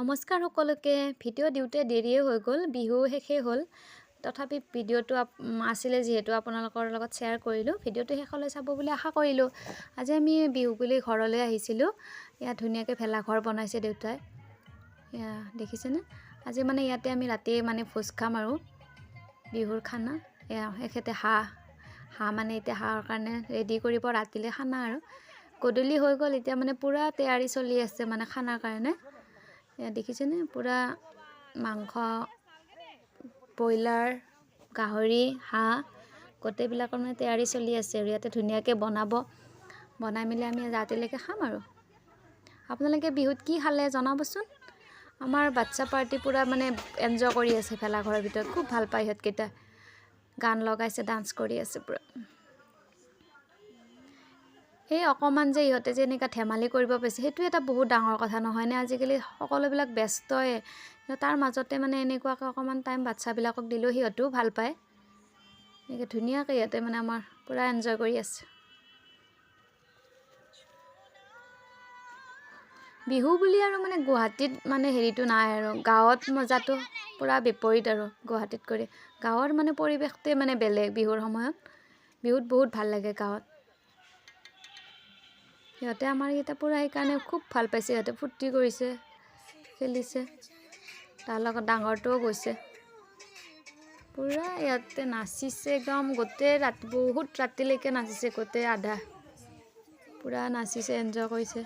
নমস্কাৰ সকলোকে ভিডিঅ' দিওঁতে দেৰিয়ে হৈ গ'ল বিহু শেষে হ'ল তথাপি ভিডিঅ'টো আছিলে যেহেতু আপোনালোকৰ লগত শ্বেয়াৰ কৰিলোঁ ভিডিঅ'টো শেষলৈ চাব বুলি আশা কৰিলোঁ আজি আমি বিহু বুলি ঘৰলৈ আহিছিলোঁ ইয়াত ধুনীয়াকৈ ভেলাঘৰ বনাইছে দেউতাই ইয়া দেখিছেনে আজি মানে ইয়াতে আমি ৰাতি মানে ভোজ খাম আৰু বিহুৰ খানা ইয়া এখেতে হাঁহ মানে এতিয়া হাঁহৰ কাৰণে ৰেডি কৰিব ৰাতিলৈ খানা আৰু গধূলি হৈ গ'ল এতিয়া মানে পুৰা তৈয়াৰী চলি আছে মানে খানাৰ কাৰণে ইয়া দেখিছেনে পুৰা মাংস ব্ৰইলাৰ গাহৰি হাঁহ গোটেইবিলাকৰ মানে তৈয়াৰী চলি আছে আৰু ইয়াতে ধুনীয়াকৈ বনাই মেলি আমি ৰাতিলৈকে খাম আৰু আপোনালোকে বিহুত কি খালে জনাবচোন আমাৰ বাচ্চা পাৰ্টি পুৰা মানে এনজয় কৰি আছে ভেলাঘৰৰ ভিতৰত খুব ভাল পায় ইহঁতকেইটা গান লগাইছে ডান্স কৰি আছে পুৰা এই অকমান যে ইহঁতে যে এনেকা ধেমালি কৰিব পাইছে সেইটো এটা বহুত ডাঙৰ কথা নহয়নে আজিকালি সকলোবিলাক ব্যস্তই তাৰ মাজতে মানে এনেকুৱাকৈ অকমান টাইম বাচ্চাবিলাকক দিলেও সিহঁতেও ভাল পায় এনেকৈ ধুনীয়াকৈ ইহঁতে মানে আমাৰ পুৰা এনজয় কৰি আছে বিহু বুলি আৰু মানে গুৱাহাটীত মানে হেৰিটো নাই আৰু গাঁৱত মজাটো পুৰা বিপৰীত আৰু গুৱাহাটীত কৰি গাঁৱৰ মানে পৰিৱেশটোৱে মানে বেলেগ বিহুৰ সময়ত বিহুত বহুত ভাল লাগে গাঁৱত সিহঁতে আমাৰ এটা পুৰা সেইকাৰণে খুব ভাল পাইছে সিহঁতে ফূৰ্তি কৰিছে খেলিছে তাৰ লগত ডাঙৰটোও গৈছে পুৰা ইয়াতে নাচিছে একদম গোটেই ৰাতি বহুত ৰাতিলৈকে নাচিছে গোটেই আধা পুৰা নাচিছে এনজয় কৰিছে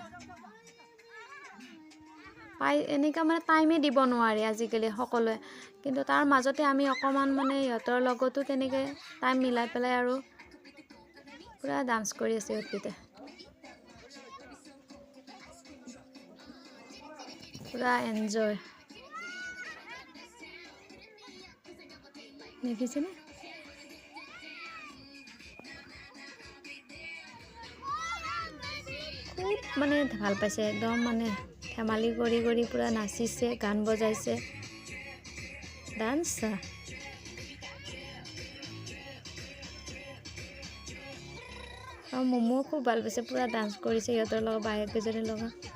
এনেকুৱা মানে টাইমে দিব নোৱাৰে আজিকালি সকলোৱে কিন্তু তাৰ মাজতে আমি অকণমান মানে সিহঁতৰ লগতো তেনেকৈ টাইম মিলাই পেলাই আৰু পুৰা ডান্স কৰি আছে সিহঁতকেইটা পুৰা এনজয় দেখিছেনে খুব মানে ভাল পাইছে একদম মানে ধেমালি কৰি পুৰা নাচিছে গান বজাইছে ডান্স আৰু মমো খুব ভাল পাইছে পুৰা ডান্স কৰিছে সিহঁতৰ লগত বায়েক কেইজনীৰ লগত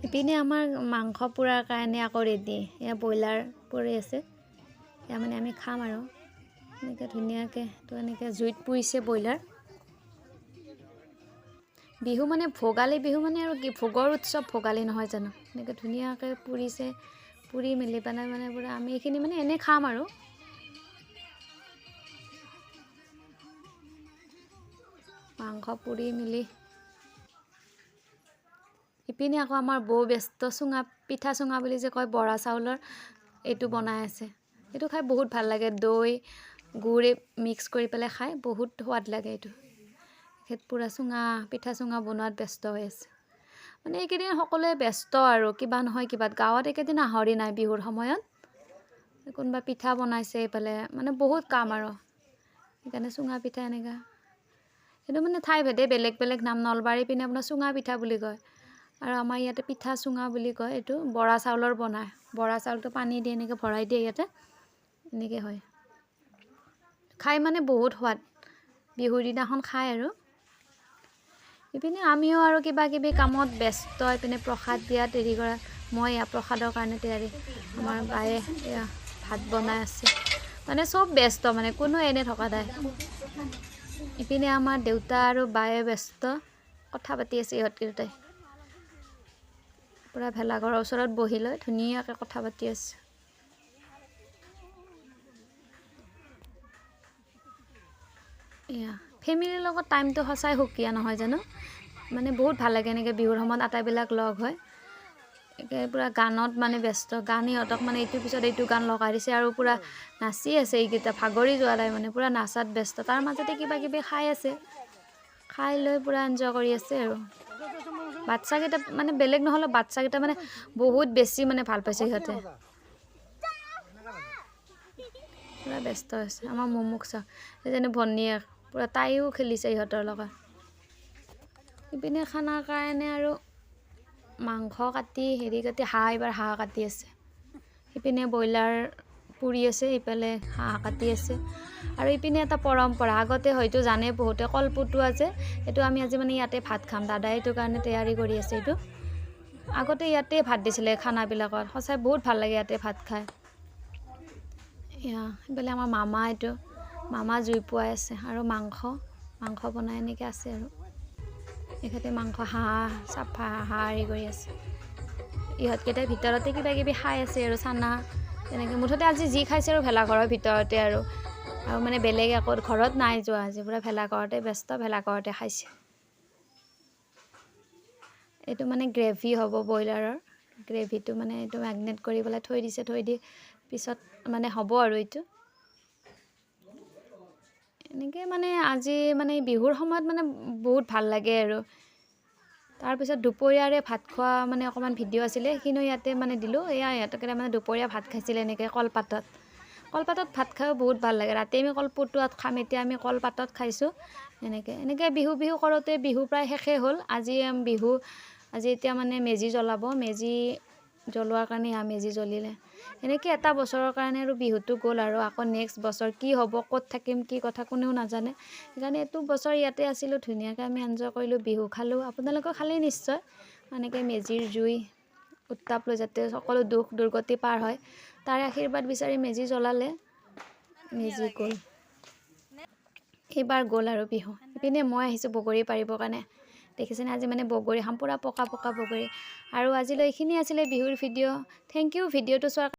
ইপিনে আমাৰ মাংস পোৰাৰ কাৰণে আকৌ ৰেডি এয়া ব্ৰইলাৰ পৰি আছে এয়া মানে আমি খাম আৰু এনেকৈ ধুনীয়াকৈ তো এনেকৈ জুইত পুৰিছে ব্ৰইলাৰ বিহু মানে ভোগালী বিহু মানে আৰু কি ভোগৰ উৎসৱ ভোগালী নহয় জানো এনেকৈ ধুনীয়াকৈ পুৰিছে পুৰি মেলি পেলাই মানে পুৰা আমি এইখিনি মানে এনেই খাম আৰু মাংস পুৰি মেলি ইপিনে আকৌ আমাৰ বৌ ব্যস্ত পিঠা চুঙা বুলি যে কয় বৰা চাউলৰ এইটো বনাই আছে এইটো খাই বহুত ভাল লাগে দৈ গুড় মিক্স কৰি পেলাই খাই বহুত সোৱাদ লাগে এইটো এখেত পুৰা পিঠা চুঙা বনোৱাত ব্যস্ত হৈ আছে মানে এইকেইদিন সকলোৱে ব্যস্ত আৰু কিবা নহয় কিবাত গাঁৱত এইকেইদিন আহৰি নাই বিহুৰ সময়ত কোনোবা পিঠা বনাইছে এইফালে মানে বহুত কাম আৰু সেইকাৰণে চুঙা পিঠা এনেকুৱা সেইটো মানে ঠাই ভেদে বেলেগ বেলেগ নাম নলবাৰী পিনে আপোনাৰ চুঙা পিঠা বুলি কয় আৰু আমাৰ ইয়াতে পিঠা চুঙা বুলি কয় এইটো বৰা চাউলৰ বনায় বৰা চাউলটো পানী দি এনেকৈ ভৰাই দিয়ে ইয়াতে এনেকৈ হয় খাই মানে বহুত সোৱাদ বিহুৰ দিনাখন খায় আৰু ইপিনে আমিও আৰু কিবা কিবি কামত ব্যস্ত ইপিনে প্ৰসাদ দিয়াত দেৰি কৰা মই এয়া প্ৰসাদৰ কাৰণে তৈয়াৰী আমাৰ বায়ে এয়া ভাত বনাই আছে মানে চব ব্যস্ত মানে কোনো এনে থকা নাই ইপিনে আমাৰ দেউতা আৰু বায়ে ব্যস্ত কথা পাতি আছে ইহঁতকেইটাই পুৰা ভেলাঘৰৰ ওচৰত বহি লৈ ধুনীয়াকৈ কথা পাতি আছে এয়া ফেমিলিৰ লগত টাইমটো সঁচাই সুকীয়া নহয় জানো মানে বহুত ভাল লাগে এনেকৈ বিহুৰ সময়ত আটাইবিলাক লগ হয় একে পুৰা গানত মানে ব্যস্ত গান সিহঁতক মানে এইটোৰ পিছত এইটো গান লগাই দিছে আৰু পুৰা নাচি আছে এইকেইটা ভাগৰি যোৱা নাই মানে পুৰা নাচাত ব্যস্ত তাৰ মাজতে কিবা কিবি খাই আছে খাই লৈ পুৰা এনজয় কৰি আছে আৰু বাচ্চাকেইটা মানে বেলেগ নহ'লেও বাচ্চাকেইটা মানে বহুত বেছি মানে ভাল পাইছে সিহঁতে পুৰা ব্যস্ত হৈছে আমাৰ মমুক চাওঁ সেইজনী ভনীয়েক পুৰা তাইও খেলিছে ইহঁতৰ লগত ইপিনে খানাৰ কাৰণে আৰু মাংস কাটি হাঁহ এইবাৰ হাঁহ কাটি আছে ইপিনে ব্ৰইলাৰ পুৰি আছে, ইফালে হাঁহ কাটি আছে। আৰু ইপিনে এটা পৰম্পৰা, আগতে হয়তো জানে বহুতে, কলপটুৱা যে, এইটো আমি আজি মানে ইয়াতে ভাত খাম। দাদাই এইটো কাৰণে তৈয়াৰী কৰি আছে। এইটো আগতে ইয়াতে ভাত দিছিলে খানাবিলাকত, সঁচাই বহুত ভাল লাগে ইয়াতে ভাত খাই। এইফালে আমাৰ মামা, এইটো মামা জুই পুৱাই আছে। আৰু মাংস বনাই এনেকৈ আছে। আৰু এখেতে মাংস হাঁহ চাফা হাঁহ হেৰি কৰি আছে। ইহঁতকেইটাই ভিতৰতে কিবা কিবি খাই আছে আৰু চানা তেনেকৈ। মুঠতে আজি যি খাইছে আৰু ভেলাঘৰৰ ভিতৰতে আৰু মানে বেলেগ একো ঘৰত নাই যোৱা। আজি পুৰা ভেলাঘৰতে ব্যস্ত, ভেলাঘৰতে খাইছে। এইটো মানে গ্ৰেভি হ'ব ব্ৰইলাৰৰ। গ্ৰেভিটো মানে এইটো মেগনেট কৰি পেলাই থৈ দিছে, থৈ দি পিছত মানে হ'ব আৰু এইটো এনেকৈ। মানে আজি মানে বিহুৰ সময়ত মানে বহুত ভাল লাগে আৰু। তাৰপিছত দুপৰীয়াৰে ভাত খোৱা মানে অকণমান ভিডিঅ' আছিলে, সেইখিনিও ইয়াতে মানে দিলোঁ। ইহঁতকে মানে দুপৰীয়া ভাত খাইছিলে এনেকৈ কলপাতত ভাত খায়ো বহুত ভাল লাগে। ৰাতি আমি কলপটুৱাত খাম, এতিয়া আমি কলপাতত খাইছোঁ। এনেকৈ বিহু কৰোঁতে বিহু প্ৰায় শেষেই হ'ল। আজি এতিয়া মানে মেজি জ্বলাব। মেজি জ্বলোৱাৰ কাৰণে মেজি জ্বলিলে এনেকৈ এটা বছৰৰ কাৰণে আৰু বিহুটো গ'ল। আৰু আকৌ নেক্সট বছৰ কি হ'ব, ক'ত থাকিম, কি কথা কোনেও নাজানে। সেইকাৰণে এইটো বছৰ ইয়াতে আছিলোঁ, ধুনীয়াকৈ আমি এনজয় কৰিলোঁ, বিহু খালোঁ। আপোনালোকেও খালেই নিশ্চয়। এনেকৈ মেজিৰ জুই উত্তাপ লৈ যাতে সকলো দুখ দুৰ্গতি পাৰ হয়, তাৰে আশীৰ্বাদ বিচাৰি মেজি জ্বলালে। মেজি গ'ল, এইবাৰ গ'ল আৰু বিহু। ইপিনে মই আহিছোঁ বগৰী পাৰিবৰ কাৰণে। দেখিছেনে, আজি মানে বগৰী খাম, পূৰা পকা বগৰী। আৰু আজিলৈ এইখিনি আছিলে বিহুৰ ভিডিঅ'। থেংক ইউ ভিডিঅ'টো চোৱাৰ